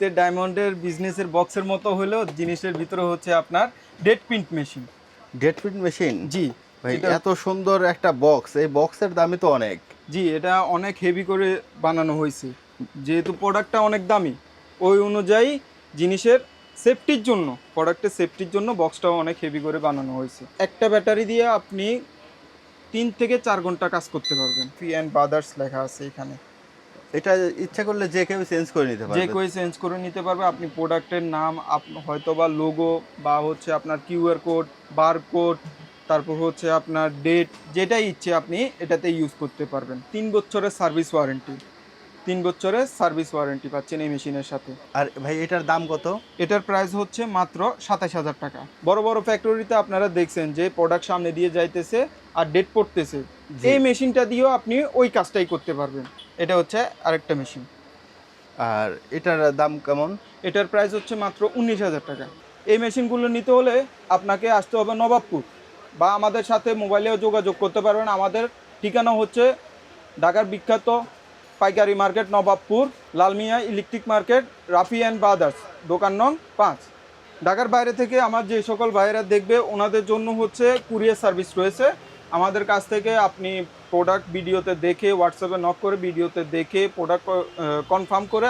ডায়মন্ডের বিজনেসের বক্সের মতো হলেও জিনিসের ভিতরে হচ্ছে আপনার dead print machine. Dead print machine? জি ভাই এটা এত সুন্দর একটা বক্স, এই বক্সের দামই তো অনেক। জি এটা অনেক হেভি করে বানানো হয়েছে, যেহেতু প্রোডাক্টটা অনেক দামি ওই অনুযায়ী জিনিসের সেফটির জন্য, প্রোডাক্টের সেফটির জন্য বক্সটাও অনেক হেভি করে বানানো হয়েছে। একটা ব্যাটারি দিয়ে আপনি 3 থেকে 4 ঘন্টা কাজ করতে পারবেন। ফি অ্যান্ড ব্রাদার্স লেখা আছে এখানে, এটা ইচ্ছা করলে যে কেউ চেঞ্জ করে নিতে যে পারবে। কেউ চেঞ্জ করে নিতে পারবে। আপনি প্রোডাক্টের নাম হয়তো বা লোগো বা হচ্ছে আপনার কিউআর কোড, বারকোড, তারপর হচ্ছে আপনার ডেট, যেটাই ইচ্ছে আপনি এটাতে ইউজ করতে পারবেন। 3 বছরের সার্ভিস ওয়ারেন্টি, 3 বছরের সার্ভিস ওয়ারেন্টি পাচ্ছেন এই মেশিনের সাথে। আর ভাই এটার দাম কত? এটার প্রাইস হচ্ছে মাত্র 27,000 টাকা। বড় বড় ফ্যাক্টরিতে আপনারা দেখছেন যে প্রোডাক্ট সামনে দিয়ে যাইতেছে আর ডেট পড়তেছে, জি। এই মেশিনটা দিয়েও আপনি ওই কাজটাই করতে পারবেন। এটা হচ্ছে আরেকটা মেশিন। আর এটার দাম কেমন? এটার প্রাইস হচ্ছে মাত্র 19,000 টাকা। এই মেশিনগুলো নিতে হলে আপনাকে আসতে হবে নবাবপুর, বা আমাদের সাথে মোবাইলেও যোগাযোগ করতে পারবেন। আমাদের ঠিকানা হচ্ছে ঢাকার বিখ্যাত পাইকারি market Nawabpur, Lalmia electric market, Rafi and brothers, দোকান নং 5। ঢাকার বাইরে থেকে আমার যে সকল ভাইয়েরা দেখবে ওনাদের জন্য হচ্ছে কুরিয়ার সার্ভিস রয়েছে। আমাদের কাছ থেকে আপনি প্রোডাক্ট ভিডিওতে দেখে, হোয়াটসঅ্যাপে নক করে ভিডিওতে দেখে প্রোডাক্ট কনফার্ম করে